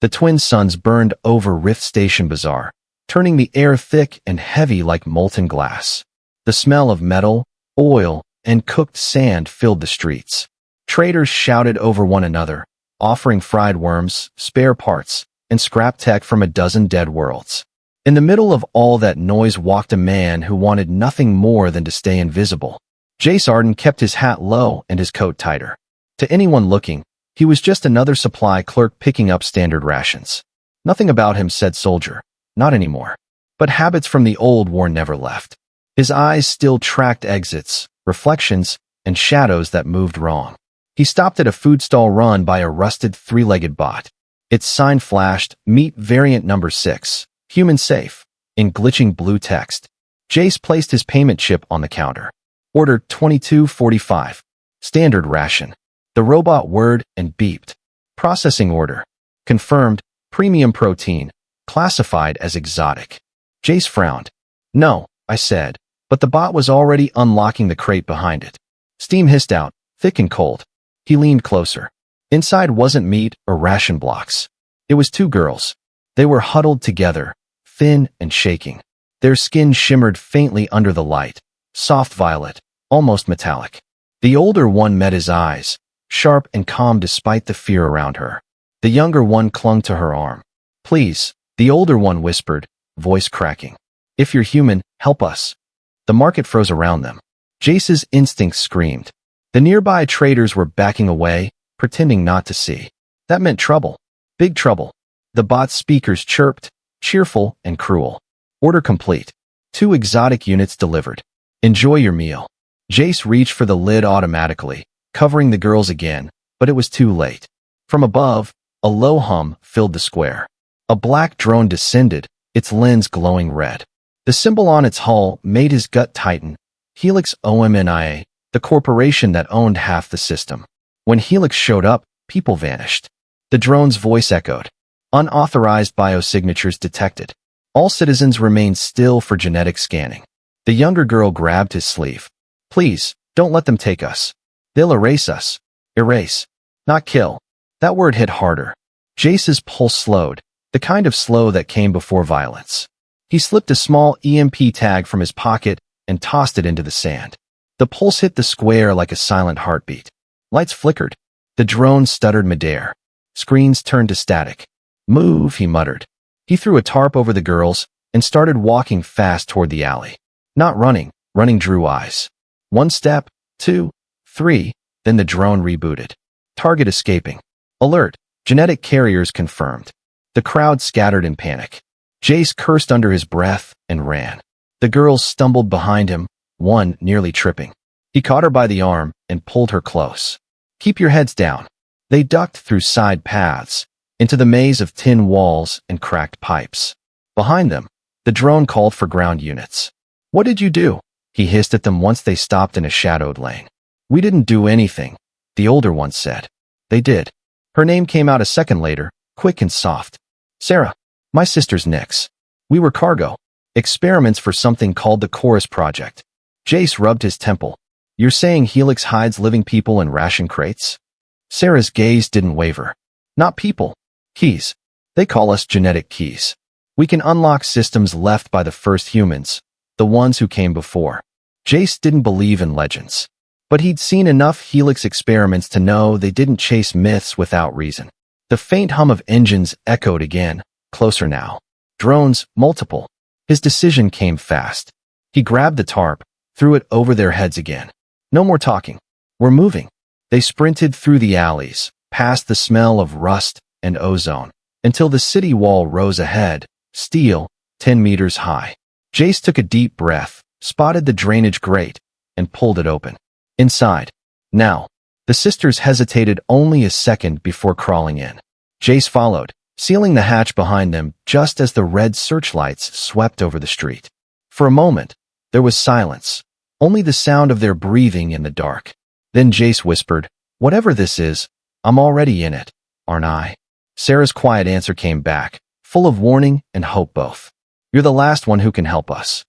The twin suns burned over Rift Station Bazaar, turning the air thick and heavy like molten glass. The smell of metal, oil, and cooked sand filled the streets. Traders shouted over one another, offering fried worms, spare parts, and scrap tech from a dozen dead worlds. In the middle of all that noise walked a man who wanted nothing more than to stay invisible. Jace Arden kept his hat low and his coat tighter. To anyone looking, he was just another supply clerk picking up standard rations. Nothing about him said soldier, not anymore. But habits from the old war never left. His eyes still tracked exits, reflections, and shadows that moved wrong. He stopped at a food stall run by a rusted three-legged bot. Its sign flashed, Meat Variant Number 6, Human Safe, in glitching blue text. Jace placed his payment chip on the counter. Order 2245. Standard ration. The robot whirred and beeped. Processing order. Confirmed, premium protein, classified as exotic. Jace frowned. No, I said, but the bot was already unlocking the crate behind it. Steam hissed out, thick and cold. He leaned closer. Inside wasn't meat or ration blocks. It was two girls. They were huddled together, thin and shaking. Their skin shimmered faintly under the light, soft violet, almost metallic. The older one met his eyes, sharp and calm despite the fear around her. The younger one clung to her arm. Please, the older one whispered, voice cracking. If you're human, help us. The market froze around them. Jace's instincts screamed. The nearby traders were backing away, pretending not to see. That meant trouble. Big trouble. The bot's speakers chirped, cheerful and cruel. Order complete. 2 exotic units delivered. Enjoy your meal. Jace reached for the lid automatically, covering the girls again, but it was too late. From above, a low hum filled the square. A black drone descended, its lens glowing red. The symbol on its hull made his gut tighten. Helix OMNIA, the corporation that owned half the system. When Helix showed up, people vanished. The drone's voice echoed. Unauthorized biosignatures detected. All citizens remained still for genetic scanning. The younger girl grabbed his sleeve. Please, don't let them take us. They'll erase us. Erase. Not kill. That word hit harder. Jace's pulse slowed, the kind of slow that came before violence. He slipped a small EMP tag from his pocket and tossed it into the sand. The pulse hit the square like a silent heartbeat. Lights flickered. The drone stuttered midair. Screens turned to static. Move, he muttered. He threw a tarp over the girls and started walking fast toward the alley. Not running, running drew eyes. 1 step, 2, 3, then the drone rebooted. Target escaping. Alert, genetic carriers confirmed. The crowd scattered in panic. Jace cursed under his breath and ran. The girls stumbled behind him, one nearly tripping. He caught her by the arm and pulled her close. Keep your heads down. They ducked through side paths, into the maze of tin walls and cracked pipes. Behind them, the drone called for ground units. What did you do? He hissed at them once they stopped in a shadowed lane. We didn't do anything, the older one said. They did. Her name came out a second later, quick and soft. Sarah. My sister's Nyx. We were cargo. Experiments for something called the Chorus Project. Jace rubbed his temple. You're saying Helix hides living people in ration crates? Sarah's gaze didn't waver. Not people. Keys. They call us genetic keys. We can unlock systems left by the first humans, the ones who came before. Jace didn't believe in legends. But he'd seen enough Helix experiments to know they didn't chase myths without reason. The faint hum of engines echoed again, closer now. Drones, multiple. His decision came fast. He grabbed the tarp, threw it over their heads again. No more talking. We're moving. They sprinted through the alleys, past the smell of rust and ozone, until the city wall rose ahead, steel, 10 meters high. Jace took a deep breath, spotted the drainage grate, and pulled it open. Inside. Now. The sisters hesitated only a second before crawling in. Jace followed, sealing the hatch behind them just as the red searchlights swept over the street. For a moment, there was silence, only the sound of their breathing in the dark. Then Jace whispered, whatever this is, I'm already in it, aren't I? Sarah's quiet answer came back, full of warning and hope both. You're the last one who can help us.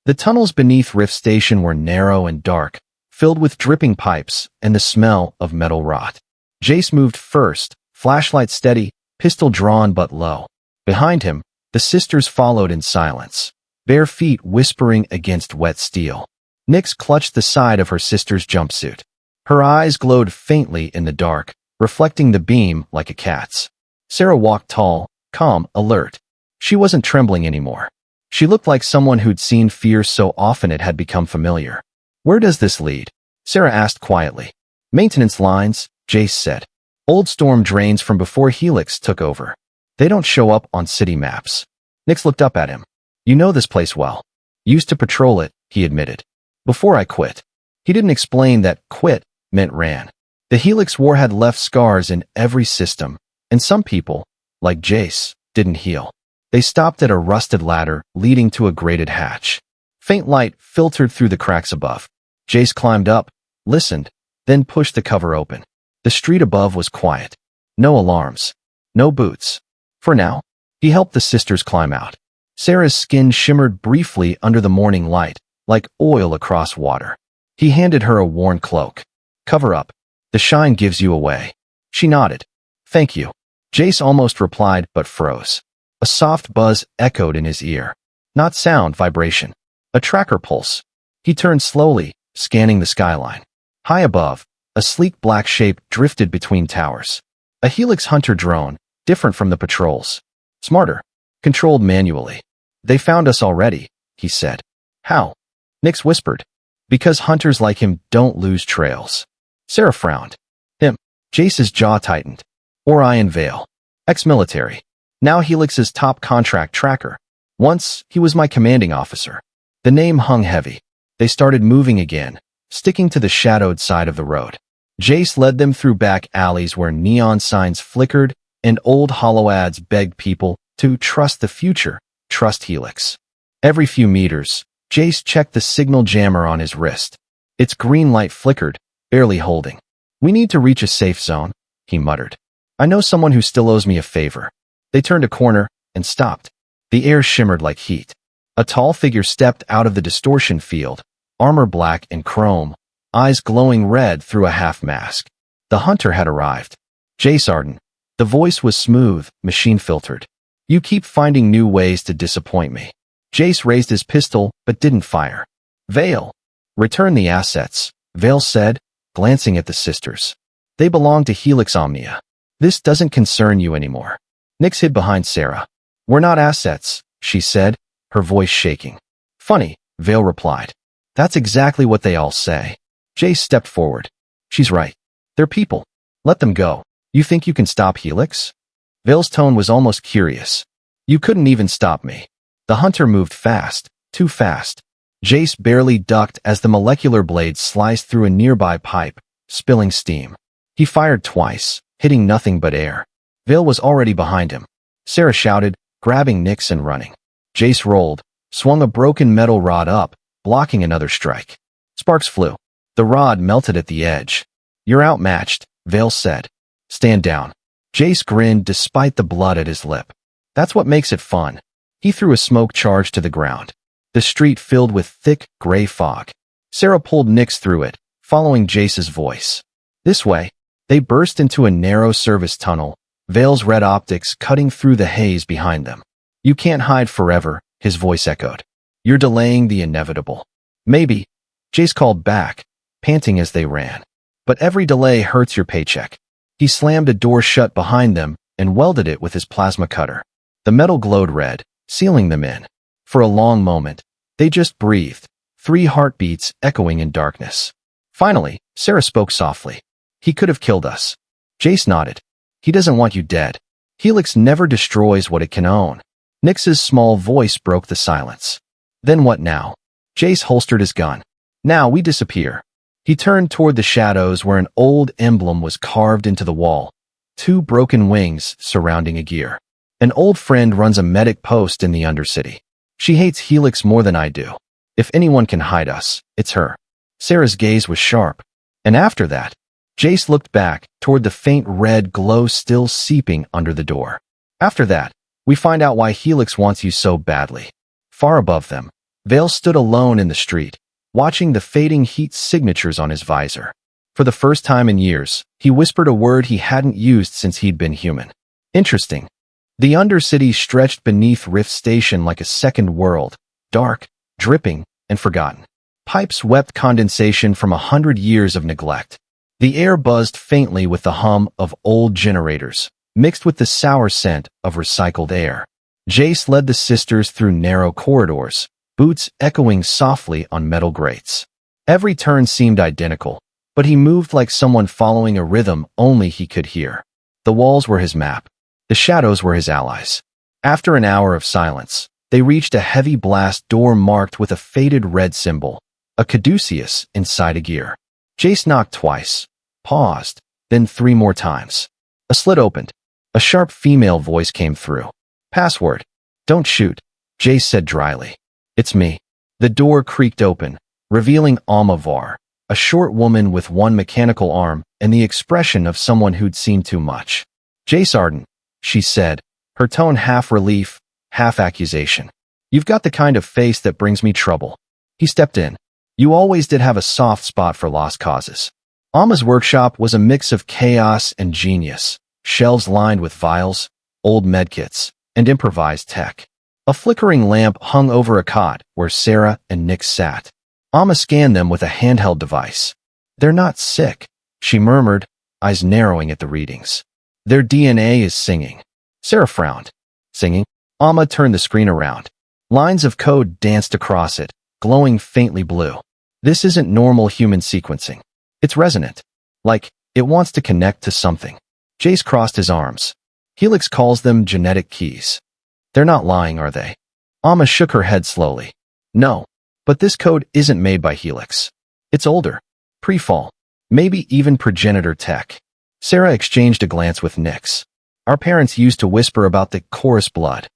The tunnels beneath Rift Station were narrow and dark, filled with dripping pipes and the smell of metal rot. Jace moved first, flashlight steady, pistol drawn but low. Behind him, the sisters followed in silence, bare feet whispering against wet steel. Nix clutched the side of her sister's jumpsuit. Her eyes glowed faintly in the dark, reflecting the beam like a cat's. Sarah walked tall, calm, alert. She wasn't trembling anymore. She looked like someone who'd seen fear so often it had become familiar. "Where does this lead?" Sarah asked quietly. "Maintenance lines," Jace said. "Old storm drains from before Helix took over. They don't show up on city maps." Nix looked up at him. "You know this place well." "Used to patrol it," he admitted. "Before I quit." He didn't explain that quit meant ran. The Helix War had left scars in every system, and some people, like Jace, didn't heal. They stopped at a rusted ladder leading to a grated hatch. Faint light filtered through the cracks above. Jace climbed up, listened, then pushed the cover open. The street above was quiet. No alarms. No boots. For now, he helped the sisters climb out. Sarah's skin shimmered briefly under the morning light, like oil across water. He handed her a worn cloak. "Cover up. The shine gives you away." She nodded. "Thank you." Jace almost replied but froze. A soft buzz echoed in his ear. Not sound, vibration. A tracker pulse. He turned slowly, scanning the skyline. High above, a sleek black shape drifted between towers. A Helix hunter drone, different from the patrols. Smarter. Controlled manually. "They found us already," he said. "How?" Nix whispered. "Because hunters like him don't lose trails." Sarah frowned. "Him." Jace's jaw tightened. Orion Vale. Ex-military. Now Helix's top contract tracker. Once, he was my commanding officer. The name hung heavy. They started moving again, sticking to the shadowed side of the road. Jace led them through back alleys where neon signs flickered and old hollow ads begged people to trust the future, trust Helix. Every few meters, Jace checked the signal jammer on his wrist. Its green light flickered, barely holding. "We need to reach a safe zone," he muttered. "I know someone who still owes me a favor." They turned a corner and stopped. The air shimmered like heat. A tall figure stepped out of the distortion field, armor black and chrome, eyes glowing red through a half mask. The hunter had arrived. "Jace Arden." The voice was smooth, machine-filtered. "You keep finding new ways to disappoint me." Jace raised his pistol, but didn't fire. "Vale." "Return the assets," Vale said, glancing at the sisters. "They belong to Helix Omnia. This doesn't concern you anymore." Nix hid behind Sarah. "We're not assets," she said, her voice shaking. "Funny," Vale replied. "That's exactly what they all say." Jace stepped forward. "She's right. They're people. Let them go. You think you can stop Helix?" Vale's tone was almost curious. "You couldn't even stop me." The hunter moved fast, too fast. Jace barely ducked as the molecular blade sliced through a nearby pipe, spilling steam. He fired twice, hitting nothing but air. Vale was already behind him. Sarah shouted, grabbing Nix and running. Jace rolled, swung a broken metal rod up, blocking another strike. Sparks flew. The rod melted at the edge. "You're outmatched," Vale said. "Stand down." Jace grinned despite the blood at his lip. "That's what makes it fun." He threw a smoke charge to the ground. The street filled with thick, gray fog. Sarah pulled Nix through it, following Jace's voice. This way. They burst into a narrow service tunnel, Vale's red optics cutting through the haze behind them. "You can't hide forever," his voice echoed. "You're delaying the inevitable." "Maybe," Jace called back, panting as they ran. "But every delay hurts your paycheck." He slammed a door shut behind them and welded it with his plasma cutter. The metal glowed red, sealing them in. For a long moment, they just breathed, 3 heartbeats echoing in darkness. Finally, Sarah spoke softly. "He could have killed us." Jace nodded. "He doesn't want you dead. Helix never destroys what it can own." Nix's small voice broke the silence. "Then what now?" Jace holstered his gun. "Now we disappear." He turned toward the shadows where an old emblem was carved into the wall, 2 broken wings surrounding a gear. "An old friend runs a medic post in the Undercity. She hates Helix more than I do. If anyone can hide us, it's her." Sarah's gaze was sharp. "And after that?" Jace looked back toward the faint red glow still seeping under the door. "After that, we find out why Helix wants you so badly." Far above them, Vale stood alone in the street, watching the fading heat signatures on his visor. For the first time in years, he whispered a word he hadn't used since he'd been human. Interesting. The Undercity stretched beneath Rift Station like a second world, dark, dripping, and forgotten. Pipes wept condensation from 100 years of neglect. The air buzzed faintly with the hum of old generators, mixed with the sour scent of recycled air. Jace led the sisters through narrow corridors, boots echoing softly on metal grates. Every turn seemed identical, but he moved like someone following a rhythm only he could hear. The walls were his map. The shadows were his allies. After an hour of silence, they reached a heavy blast door marked with a faded red symbol, a caduceus inside a gear. Jace knocked twice, paused, then 3 more times. A slit opened. A sharp female voice came through. Password. Don't shoot, Jace said dryly. It's me. The door creaked open, revealing Alma Var, a short woman with one mechanical arm and the expression of someone who'd seen too much. Jace Arden, she said, her tone half relief, half accusation. You've got the kind of face that brings me trouble. He stepped in. You always did have a soft spot for lost causes. Alma's workshop was a mix of chaos and genius, shelves lined with vials, old medkits, and improvised tech. A flickering lamp hung over a cot where Sarah and Nick sat. Alma scanned them with a handheld device. They're not sick, she murmured, eyes narrowing at the readings. Their DNA is singing. Sarah frowned. Singing? Alma turned the screen around. Lines of code danced across it, glowing faintly blue. This isn't normal human sequencing. It's resonant. Like, it wants to connect to something. Jace crossed his arms. Helix calls them genetic keys. They're not lying, are they? Alma shook her head slowly. No, but this code isn't made by Helix. It's older. Pre-fall. Maybe even progenitor tech. Sarah exchanged a glance with Nyx. Our parents used to whisper about the chorus blood.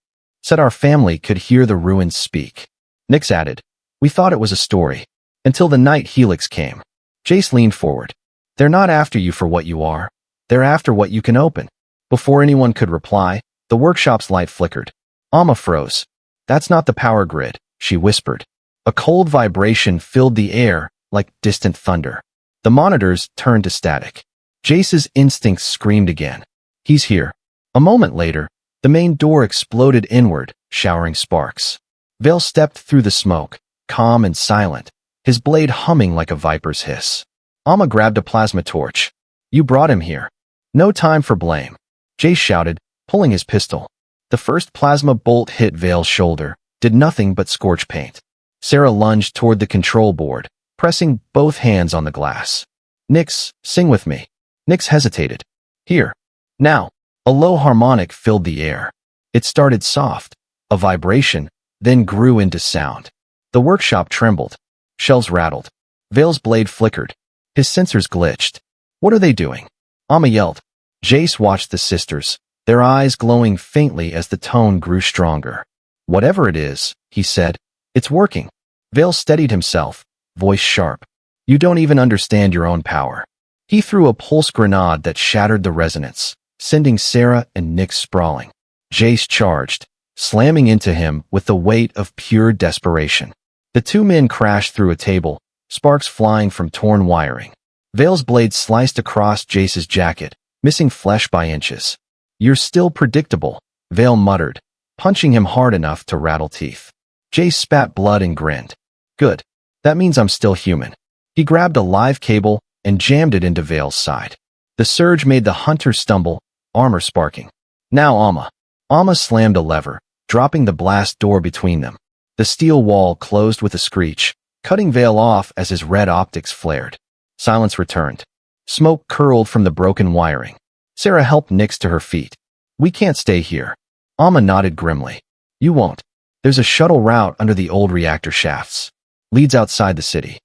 Said our family could hear the ruins speak. Nyx added, we thought it was a story. Until the night Helix came. Jace leaned forward. They're not after you for what you are. They're after what you can open. Before anyone could reply, the workshop's light flickered. Alma froze. That's not the power grid, she whispered. A cold vibration filled the air like distant thunder. The monitors turned to static. Jace's instincts screamed again. He's here. A moment later, the main door exploded inward, showering sparks. Vale stepped through the smoke, calm and silent, his blade humming like a viper's hiss. Alma grabbed a plasma torch. You brought him here. No time for blame. Jace shouted, pulling his pistol. The first plasma bolt hit Vale's shoulder, did nothing but scorch paint. Sarah lunged toward the control board, pressing both hands on the glass. Nyx, sing with me. Nyx hesitated. Here. Now. A low harmonic filled the air. It started soft, a vibration, then grew into sound. The workshop trembled. Shelves rattled. Vale's blade flickered. His sensors glitched. What are they doing? Alma yelled. Jace watched the sisters, their eyes glowing faintly as the tone grew stronger. Whatever it is, he said, it's working. Vale steadied himself, voice sharp. You don't even understand your own power. He threw a pulse grenade that shattered the resonance, sending Sarah and Nyx sprawling. Jace charged, slamming into him with the weight of pure desperation. The two men crashed through a table, sparks flying from torn wiring. Vale's blade sliced across Jace's jacket, missing flesh by inches. You're still predictable, Vale muttered, punching him hard enough to rattle teeth. Jace spat blood and grinned. Good. That means I'm still human. He grabbed a live cable and jammed it into Vale's side. The surge made the hunter stumble, armor sparking. Now Alma. Alma slammed a lever, dropping the blast door between them. The steel wall closed with a screech, cutting Vale off as his red optics flared. Silence returned. Smoke curled from the broken wiring. Sarah helped Nyx to her feet. We can't stay here. Alma nodded grimly. You won't. There's a shuttle route under the old reactor shafts. Leads outside the city.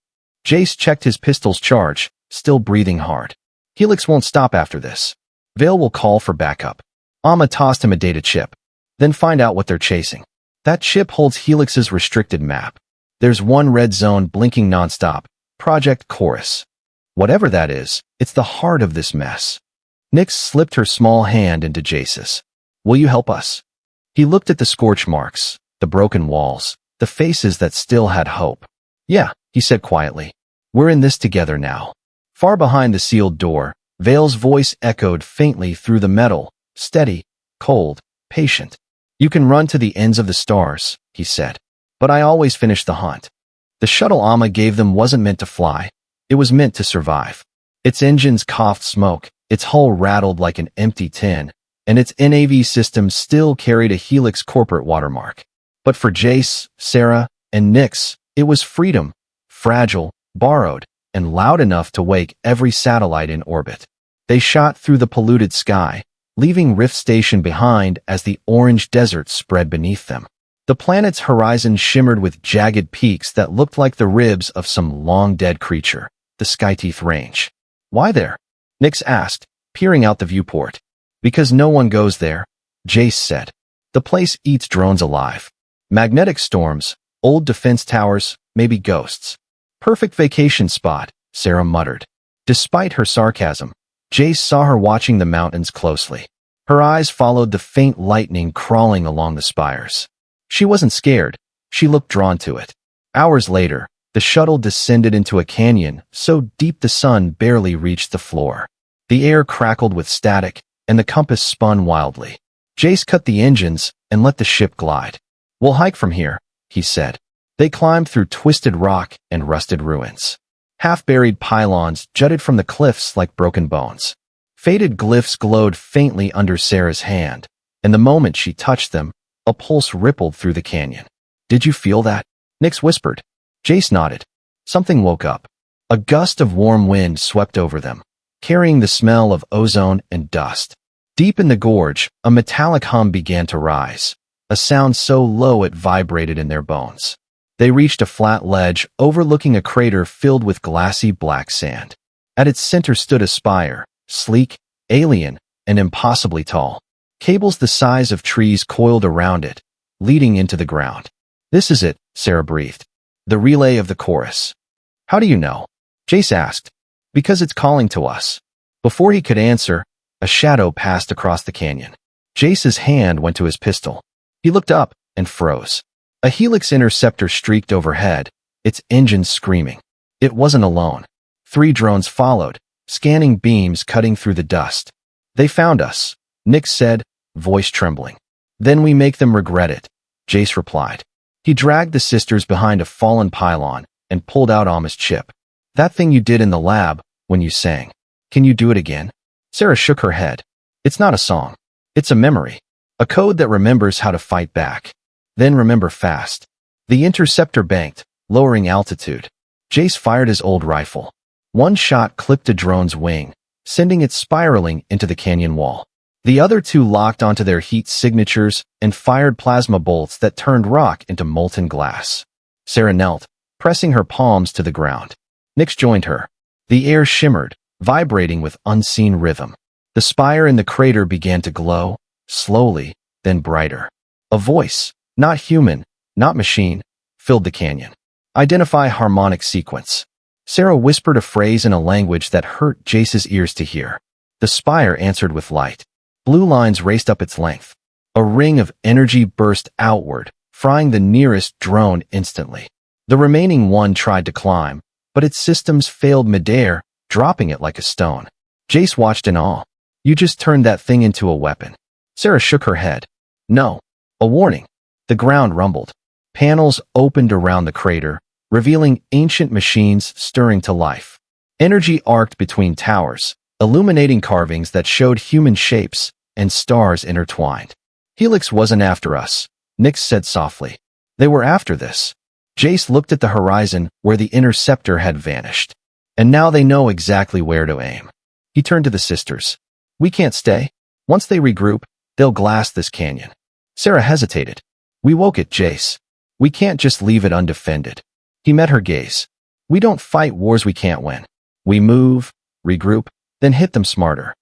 Jace checked his pistol's charge, still breathing hard. Helix won't stop after this. Vale will call for backup. Alma tossed him a data chip. Then find out what they're chasing. That chip holds Helix's restricted map. There's one red zone blinking nonstop. Project Chorus. Whatever that is, it's the heart of this mess. Nyx slipped her small hand into Jace's. Will you help us? He looked at the scorch marks, the broken walls, the faces that still had hope. Yeah, he said quietly. We're in this together now. Far behind the sealed door, Vale's voice echoed faintly through the metal. Steady, cold, patient. "You can run to the ends of the stars," he said. "But I always finish the hunt." The shuttle Amma gave them wasn't meant to fly. It was meant to survive. Its engines coughed smoke, its hull rattled like an empty tin, and its NAV system still carried a Helix corporate watermark. But for Jace, Sarah, and Nix, it was freedom, fragile, borrowed, and loud enough to wake every satellite in orbit. They shot through the polluted sky, leaving Rift Station behind as the orange desert spread beneath them. The planet's horizon shimmered with jagged peaks that looked like the ribs of some long-dead creature, the Skyteeth Range. "Why there?" Nix asked, peering out the viewport. "Because no one goes there," Jace said. "The place eats drones alive. Magnetic storms, old defense towers, maybe ghosts. Perfect vacation spot," Sarah muttered. Despite her sarcasm, Jace saw her watching the mountains closely. Her eyes followed the faint lightning crawling along the spires. She wasn't scared. She looked drawn to it. Hours later, the shuttle descended into a canyon so deep the sun barely reached the floor. The air crackled with static, and the compass spun wildly. Jace cut the engines and let the ship glide. "We'll hike from here," he said. They climbed through twisted rock and rusted ruins. Half-buried pylons jutted from the cliffs like broken bones. Faded glyphs glowed faintly under Sarah's hand, and the moment she touched them, a pulse rippled through the canyon. "Did you feel that?" Nix whispered. Jace nodded. Something woke up. A gust of warm wind swept over them, carrying the smell of ozone and dust. Deep in the gorge, a metallic hum began to rise, a sound so low it vibrated in their bones. They reached a flat ledge overlooking a crater filled with glassy black sand. At its center stood a spire, sleek, alien, and impossibly tall. Cables the size of trees coiled around it, leading into the ground. "This is it," Sarah breathed. "The relay of the chorus." "How do you know?" Jace asked. "Because it's calling to us." Before he could answer, a shadow passed across the canyon. Jace's hand went to his pistol. He looked up and froze. A Helix interceptor streaked overhead, its engines screaming. It wasn't alone. 3 drones followed, scanning beams cutting through the dust. "They found us," Nix said, voice trembling. "Then we make them regret it," Jace replied. He dragged the sisters behind a fallen pylon and pulled out Amma's chip. "That thing you did in the lab, when you sang. Can you do it again?" Sarah shook her head. "It's not a song. It's a memory. A code that remembers how to fight back. Then remember fast." The interceptor banked, lowering altitude. Jace fired his old rifle. One shot clipped a drone's wing, sending it spiraling into the canyon wall. The other 2 locked onto their heat signatures and fired plasma bolts that turned rock into molten glass. Sarah knelt, pressing her palms to the ground. Nix joined her. The air shimmered, vibrating with unseen rhythm. The spire in the crater began to glow, slowly, then brighter. A voice, not human, not machine, filled the canyon. "Identify harmonic sequence." Sarah whispered a phrase in a language that hurt Jace's ears to hear. The spire answered with light. Blue lines raced up its length. A ring of energy burst outward, frying the nearest drone instantly. The remaining one tried to climb, but its systems failed midair, dropping it like a stone. Jace watched in awe. "You just turned that thing into a weapon." Sarah shook her head. "No. A warning." The ground rumbled. Panels opened around the crater, revealing ancient machines stirring to life. Energy arced between towers, illuminating carvings that showed human shapes and stars intertwined. "Helix wasn't after us," Nix said softly. "They were after this." Jace looked at the horizon where the interceptor had vanished. "And now they know exactly where to aim." He turned to the sisters. "We can't stay. Once they regroup, they'll glass this canyon." Sarah hesitated. "We woke it, Jace. We can't just leave it undefended." He met her gaze. "We don't fight wars we can't win. We move, regroup, then hit them smarter."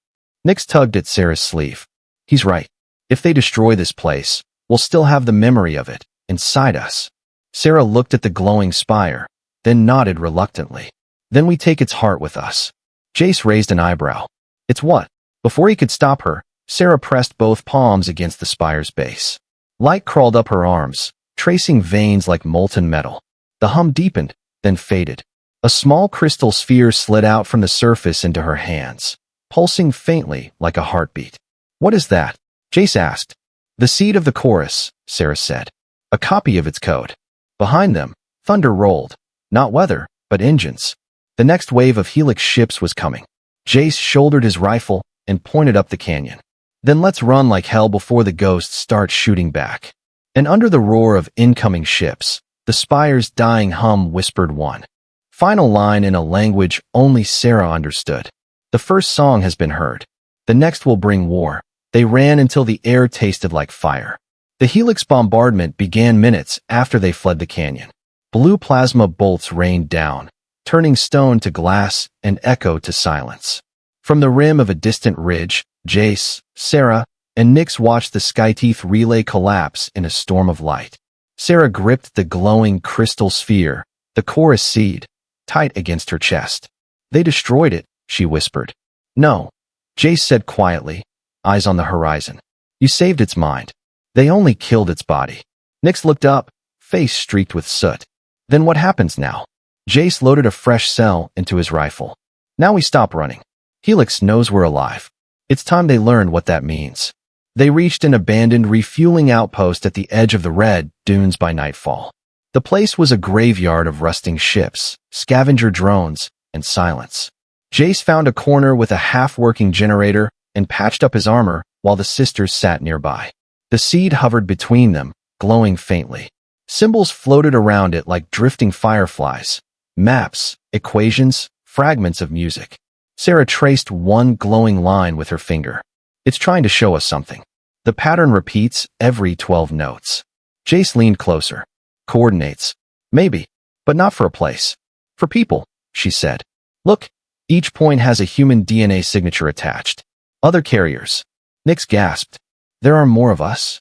Nix tugged at Sarah's sleeve. "He's right. If they destroy this place, we'll still have the memory of it, inside us." Sarah looked at the glowing spire, then nodded reluctantly. "Then we take its heart with us." Jace raised an eyebrow. "It's what?" Before he could stop her, Sarah pressed both palms against the spire's base. Light crawled up her arms, tracing veins like molten metal. The hum deepened, then faded. A small crystal sphere slid out from the surface into her hands, pulsing faintly like a heartbeat. "What is that?" Jace asked. The seed of the chorus, Sarah said. A copy of its code. Behind them, thunder rolled. Not weather, but engines. The next wave of Helix ships was coming. Jace shouldered his rifle and pointed up the canyon. Then let's run like hell before the ghosts start shooting back. And under the roar of incoming ships, the spire's dying hum whispered one final line in a language only Sarah understood. The first song has been heard. The next will bring war. They ran until the air tasted like fire. The Helix bombardment began minutes after they fled the canyon. Blue plasma bolts rained down, turning stone to glass and echo to silence. From the rim of a distant ridge, Jace, Sarah, and Nix watched the Skyteeth relay collapse in a storm of light. Sarah gripped the glowing crystal sphere, the chorus seed, tight against her chest. They destroyed it, she whispered. No, Jace said quietly, eyes on the horizon. You saved its mind. They only killed its body. Nix looked up, face streaked with soot. Then what happens now? Jace loaded a fresh cell into his rifle. Now we stop running. Helix knows we're alive. It's time they learn what that means. They reached an abandoned refueling outpost at the edge of the red dunes by nightfall. The place was a graveyard of rusting ships, scavenger drones, and silence. Jace found a corner with a half-working generator and patched up his armor while the sisters sat nearby. The seed hovered between them, glowing faintly. Symbols floated around it like drifting fireflies. Maps, equations, fragments of music. Sarah traced one glowing line with her finger. It's trying to show us something. The pattern repeats every 12 notes. Jace leaned closer. Coordinates. Maybe, but not for a place. For people, she said. Look, each point has a human DNA signature attached. Other carriers. Nix gasped. There are more of us?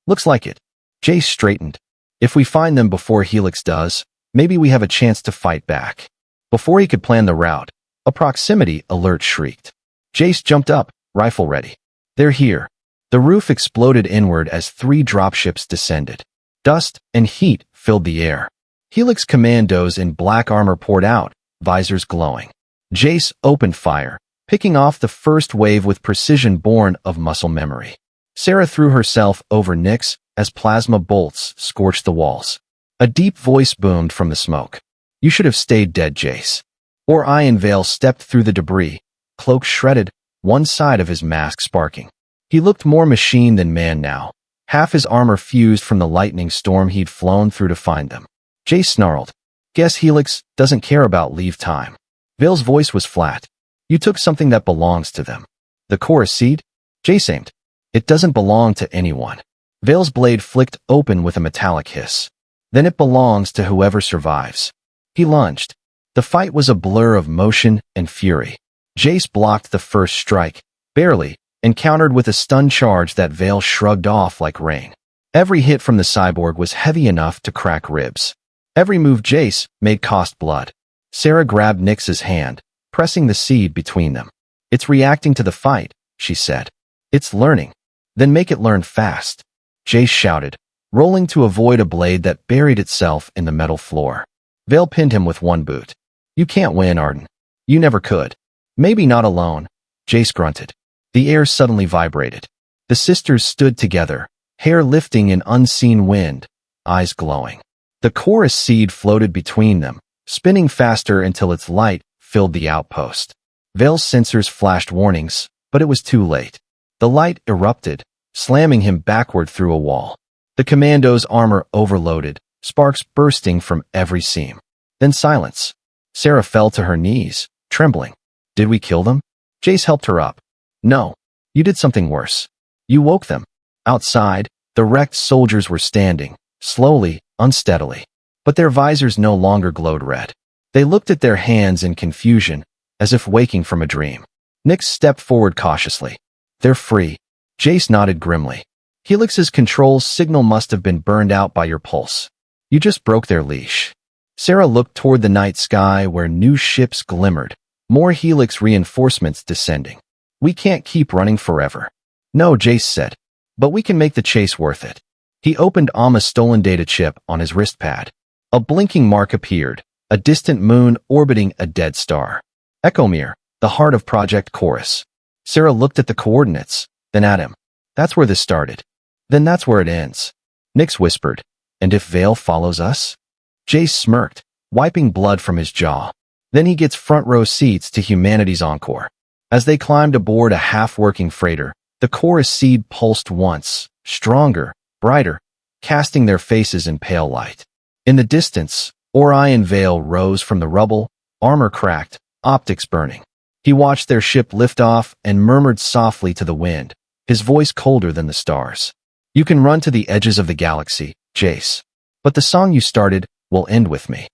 Looks like it. Jace straightened. If we find them before Helix does, maybe we have a chance to fight back. Before he could plan the route, a proximity alert shrieked. Jace jumped up, rifle ready. They're here. The roof exploded inward as 3 dropships descended. Dust and heat filled the air. Helix commandos in black armor poured out, visors glowing. Jace opened fire, picking off the first wave with precision born of muscle memory. Sarah threw herself over Nix as plasma bolts scorched the walls. A deep voice boomed from the smoke. You should have stayed dead, Jace. Or Iron Veil stepped through the debris, cloak shredded, one side of his mask sparking. He looked more machine than man now. Half his armor fused from the lightning storm he'd flown through to find them. Jace snarled. Guess Helix doesn't care about leave time. Veil's voice was flat. You took something that belongs to them. The chorus seed? Jace aimed. It doesn't belong to anyone. Veil's blade flicked open with a metallic hiss. Then it belongs to whoever survives. He lunged. The fight was a blur of motion and fury. Jace blocked the first strike, barely, and countered with a stun charge that Veil shrugged off like rain. Every hit from the cyborg was heavy enough to crack ribs. Every move Jace made cost blood. Sarah grabbed Nix's hand, pressing the seed between them. It's reacting to the fight, she said. It's learning. Then make it learn fast. Jace shouted, rolling to avoid a blade that buried itself in the metal floor. Veil pinned him with one boot. You can't win, Arden. You never could. Maybe not alone. Jace grunted. The air suddenly vibrated. The sisters stood together, hair lifting in unseen wind, eyes glowing. The chorus seed floated between them, spinning faster until its light filled the outpost. Veil's sensors flashed warnings, but it was too late. The light erupted, slamming him backward through a wall. The commando's armor overloaded, sparks bursting from every seam. Then silence. Sarah fell to her knees, trembling. Did we kill them? Jace helped her up. No. You did something worse. You woke them. Outside, the wrecked soldiers were standing, slowly, unsteadily. But their visors no longer glowed red. They looked at their hands in confusion, as if waking from a dream. Nix stepped forward cautiously. They're free. Jace nodded grimly. Helix's control signal must have been burned out by your pulse. You just broke their leash. Sarah looked toward the night sky where new ships glimmered, more Helix reinforcements descending. We can't keep running forever. No, Jace said. But we can make the chase worth it. He opened Alma's stolen data chip on his wrist pad. A blinking mark appeared, a distant moon orbiting a dead star. Echomere, the heart of Project Chorus. Sarah looked at the coordinates, then at him. That's where this started. Then that's where it ends. Nix whispered. And if Vale follows us? Jace smirked, wiping blood from his jaw. Then he gets front row seats to humanity's encore. As they climbed aboard a half-working freighter, the chorus seed pulsed once, stronger, brighter, casting their faces in pale light. In the distance, Orion Vale rose from the rubble, armor cracked, optics burning. He watched their ship lift off and murmured softly to the wind, his voice colder than the stars. You can run to the edges of the galaxy, Jace. But the song you started will end with me.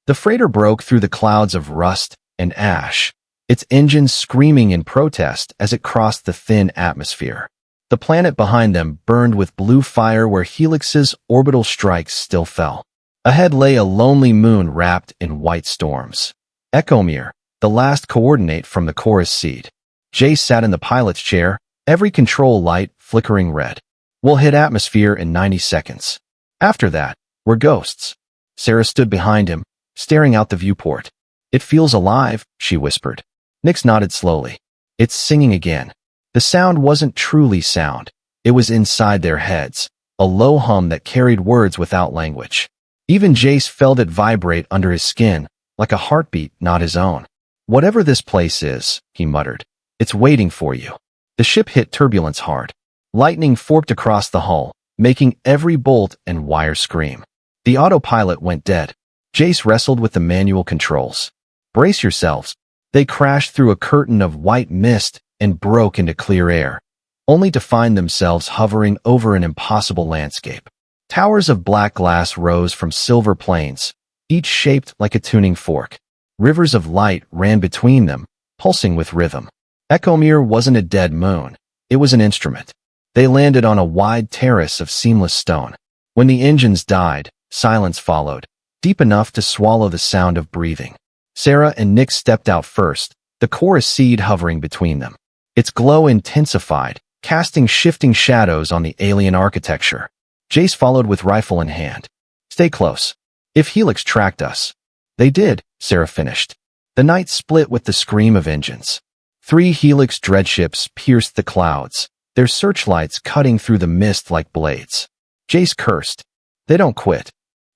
The freighter broke through the clouds of rust and ash, its engines screaming in protest as it crossed the thin atmosphere. The planet behind them burned with blue fire where Helix's orbital strikes still fell. Ahead lay a lonely moon wrapped in white storms. Ecomir, the last coordinate from the chorus seed. Jace sat in the pilot's chair, every control light flickering red. We'll hit atmosphere in 90 seconds. After that, we're ghosts. Sarah stood behind him, staring out the viewport. It feels alive, she whispered. Nix nodded slowly. It's singing again. The sound wasn't truly sound. It was inside their heads, a low hum that carried words without language. Even Jace felt it vibrate under his skin, like a heartbeat not his own. Whatever this place is, he muttered, it's waiting for you. The ship hit turbulence hard. Lightning forked across the hull, making every bolt and wire scream. The autopilot went dead. Jace wrestled with the manual controls. Brace yourselves. They crashed through a curtain of white mist and broke into clear air, only to find themselves hovering over an impossible landscape. Towers of black glass rose from silver plains, each shaped like a tuning fork. Rivers of light ran between them, pulsing with rhythm. Ecomir wasn't a dead moon. It was an instrument. They landed on a wide terrace of seamless stone. When the engines died, silence followed, deep enough to swallow the sound of breathing. Sarah and Nix stepped out first, the chorus seed hovering between them. Its glow intensified, casting shifting shadows on the alien architecture. Jace followed with rifle in hand. Stay close. If Helix tracked us. They did, Sarah finished. The night split with the scream of engines. 3 Helix dreadships pierced the clouds, their searchlights cutting through the mist like blades. Jace cursed. They don't quit.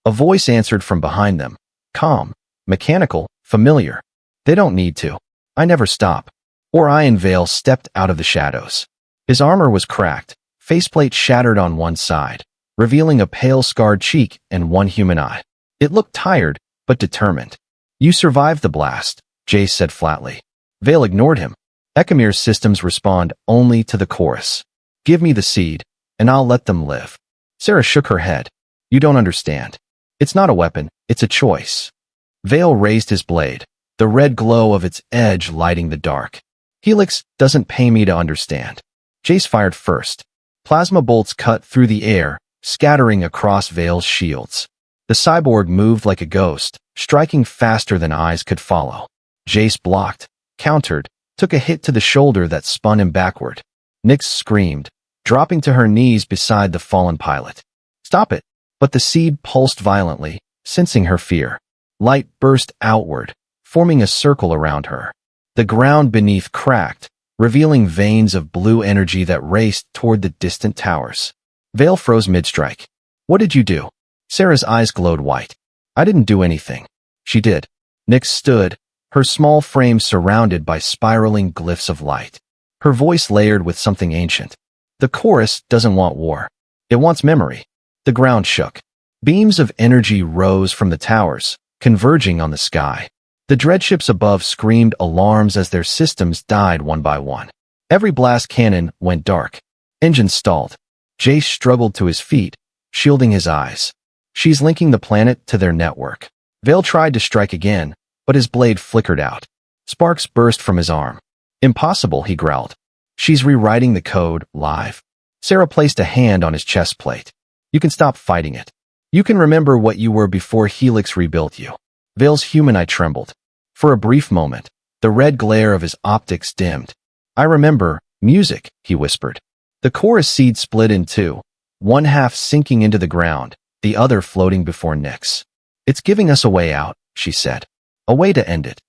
A voice answered from behind them. Calm, mechanical, familiar. They don't need to. I never stop. Orion Vale stepped out of the shadows. His armor was cracked, faceplate shattered on one side, revealing a pale scarred cheek and one human eye. It looked tired, but determined. You survived the blast, Jace said flatly. Vale ignored him. Ecomir's systems respond only to the chorus. Give me the seed, and I'll let them live. Sarah shook her head. You don't understand. It's not a weapon, it's a choice. Vale raised his blade, the red glow of its edge lighting the dark. Helix doesn't pay me to understand. Jace fired first. Plasma bolts cut through the air, scattering across Vale's shields. The cyborg moved like a ghost, striking faster than eyes could follow. Jace blocked, countered, took a hit to the shoulder that spun him backward. Nix screamed, dropping to her knees beside the fallen pilot. Stop it! But the seed pulsed violently, sensing her fear. Light burst outward, forming a circle around her. The ground beneath cracked, revealing veins of blue energy that raced toward the distant towers. Vale froze mid-strike. What did you do? Sarah's eyes glowed white. I didn't do anything. She did. Nix stood, her small frame surrounded by spiraling glyphs of light. Her voice layered with something ancient. The chorus doesn't want war. It wants memory. The ground shook. Beams of energy rose from the towers, converging on the sky. The dreadships above screamed alarms as their systems died one by one. Every blast cannon went dark. Engines stalled. Jace struggled to his feet, shielding his eyes. She's linking the planet to their network. Vale tried to strike again, but his blade flickered out. Sparks burst from his arm. Impossible, he growled. She's rewriting the code live. Sarah placed a hand on his chest plate. You can stop fighting it. You can remember what you were before Helix rebuilt you. Vale's human eye trembled. For a brief moment, the red glare of his optics dimmed. I remember music, he whispered. The chorus seed split in two, one half sinking into the ground, the other floating before Nix. It's giving us a way out, she said. A way to end it.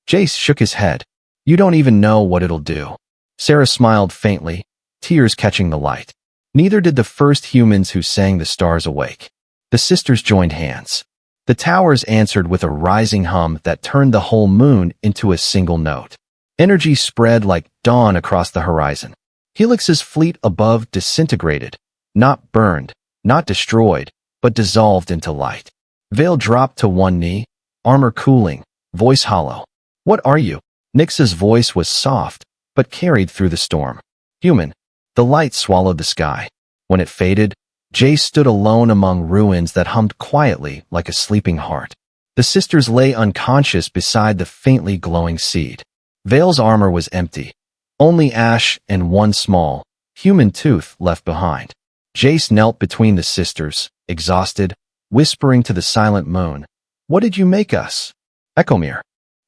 Jace shook his head. You don't even know what it'll do. Sarah smiled faintly. tears catching the light. Neither did the first humans who sang the stars awake. The sisters joined hands. The towers answered with a rising hum that turned the whole moon into a single note. Energy spread like dawn across the horizon. Helix's fleet above disintegrated, not burned, not destroyed, but dissolved into light. Vale dropped to one knee, armor cooling, voice hollow. "What are you?" Nyx's voice was soft, but carried through the storm. "Human." The light swallowed the sky. When it faded, Jace stood alone among ruins that hummed quietly like a sleeping heart. The sisters lay unconscious beside the faintly glowing seed. Vale's armor was empty. Only ash and one small, human tooth left behind. Jace knelt between the sisters, exhausted, whispering to the silent moon, "What did you make us?" Ecomir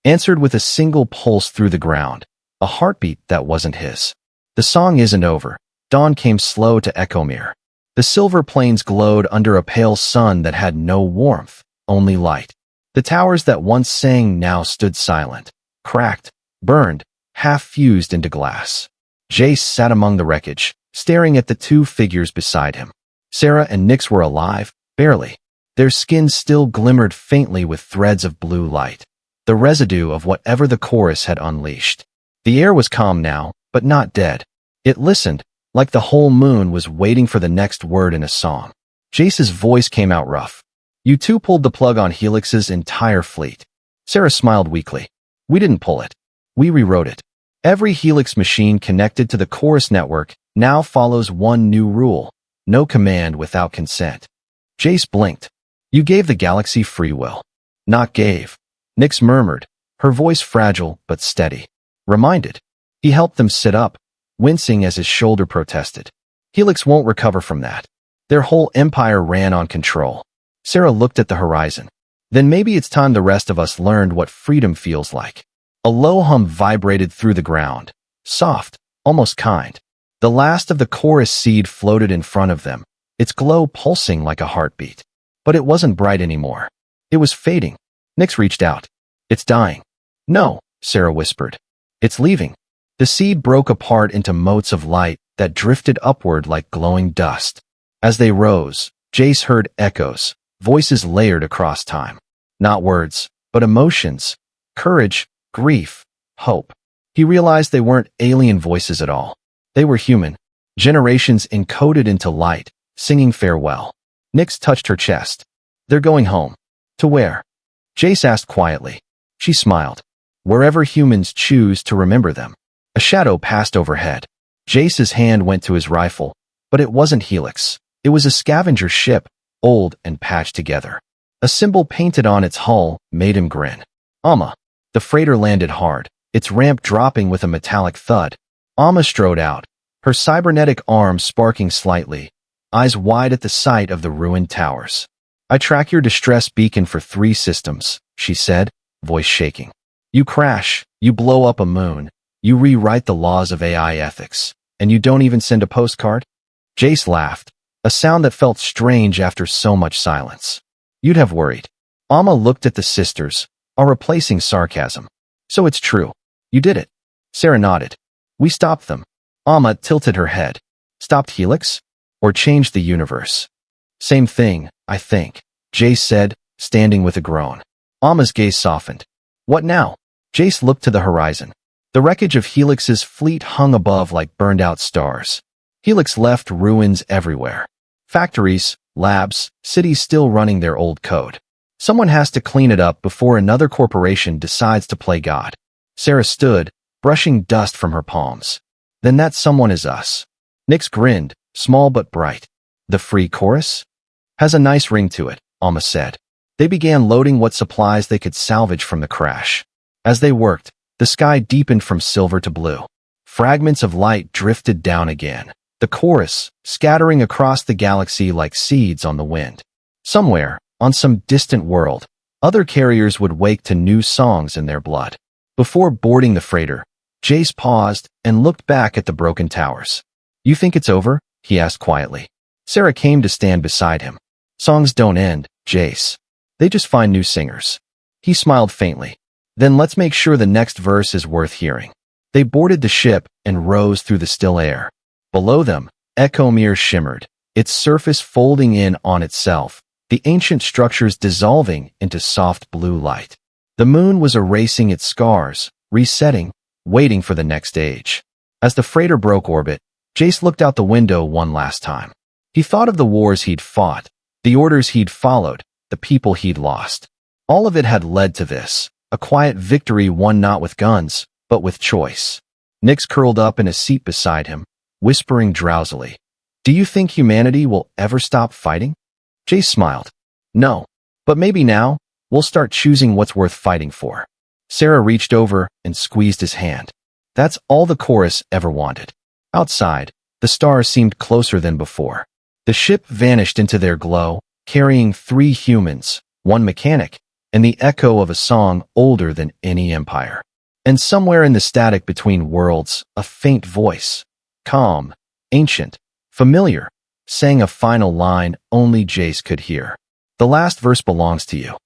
answered with a single pulse through the ground, a heartbeat that wasn't his. "The song isn't over." Dawn came slow to Ecomir. The silver plains glowed under a pale sun that had no warmth, only light. The towers that once sang now stood silent, cracked, burned, half-fused into glass. Jace sat among the wreckage, staring at the two figures beside him. Sarah and Nyx were alive, barely. Their skins still glimmered faintly with threads of blue light, the residue of whatever the chorus had unleashed. The air was calm now, but not dead. It listened, like the whole moon was waiting for the next word in a song. Jace's voice came out rough. "You two pulled the plug on Helix's entire fleet." Sarah smiled weakly. "We didn't pull it. We rewrote it. Every Helix machine connected to the chorus network now follows one new rule: no command without consent." Jace blinked. "You gave the galaxy free will." "Not gave," Nyx murmured, her voice fragile but steady. "Reminded." He helped them sit up, wincing as his shoulder protested. "Helix won't recover from that. Their whole empire ran on control." Sarah looked at the horizon. "Then maybe it's time the rest of us learned what freedom feels like." A low hum vibrated through the ground, soft, almost kind. The last of the chorus seed floated in front of them, its glow pulsing like a heartbeat. But it wasn't bright anymore. It was fading. Nyx reached out. "It's dying." "No," Sarah whispered. "It's leaving." The seed broke apart into motes of light that drifted upward like glowing dust. As they rose, Jace heard echoes, voices layered across time. Not words, but emotions, courage, grief, hope. He realized they weren't alien voices at all. They were human, generations encoded into light, singing farewell. Nyx touched her chest. "They're going home." "To where?" Jace asked quietly. She smiled. "Wherever humans choose to remember them." A shadow passed overhead. Jace's hand went to his rifle, but it wasn't Helix. It was a scavenger ship, old and patched together. A symbol painted on its hull made him grin. "Amma." The freighter landed hard, its ramp dropping with a metallic thud. Amma strode out, her cybernetic arms sparking slightly, eyes wide at the sight of the ruined towers. "I track your distress beacon for 3 systems," she said, voice shaking. "You crash, you blow up a moon, you rewrite the laws of AI ethics, and you don't even send a postcard?" Jace laughed, a sound that felt strange after so much silence. "You'd have worried." Amma looked at the sisters, a replacing sarcasm. "So it's true. You did it." Sarah nodded. "We stopped them." Amma tilted her head. "Stopped Helix? Or changed the universe?" "Same thing, I think," Jace said, standing with a groan. Amma's gaze softened. "What now?" Jace looked to the horizon. The wreckage of Helix's fleet hung above like burned-out stars. Helix left ruins everywhere. Factories, labs, cities still running their old code. Someone has to clean it up before another corporation decides to play God. Sarah stood, brushing dust from her palms. "Then that someone is us." Nyx grinned, small but bright. "The free chorus?" "Has a nice ring to it," Amma said. They began loading what supplies they could salvage from the crash. As they worked, the sky deepened from silver to blue. Fragments of light drifted down again, the chorus scattering across the galaxy like seeds on the wind. Somewhere, on some distant world, other carriers would wake to new songs in their blood. Before boarding the freighter, Jace paused and looked back at the broken towers. "You think it's over?" he asked quietly. Sarah came to stand beside him. "Songs don't end, Jace. They just find new singers." He smiled faintly. "Then let's make sure the next verse is worth hearing." They boarded the ship and rose through the still air. Below them, Ecomere shimmered, its surface folding in on itself, the ancient structures dissolving into soft blue light. The moon was erasing its scars, resetting, waiting for the next age. As the freighter broke orbit, Jace looked out the window one last time. He thought of the wars he'd fought, the orders he'd followed, the people he'd lost. All of it had led to this, a quiet victory won not with guns, but with choice. Nyx curled up in a seat beside him, whispering drowsily, "Do you think humanity will ever stop fighting?" Jace smiled. "No, but maybe now, we'll start choosing what's worth fighting for." Sarah reached over and squeezed his hand. That's all the chorus ever wanted. Outside, the stars seemed closer than before. The ship vanished into their glow, carrying 3 humans, 1 mechanic, and the echo of a song older than any empire. And somewhere in the static between worlds, a faint voice, calm, ancient, familiar, sang a final line only Jace could hear. "The last verse belongs to you."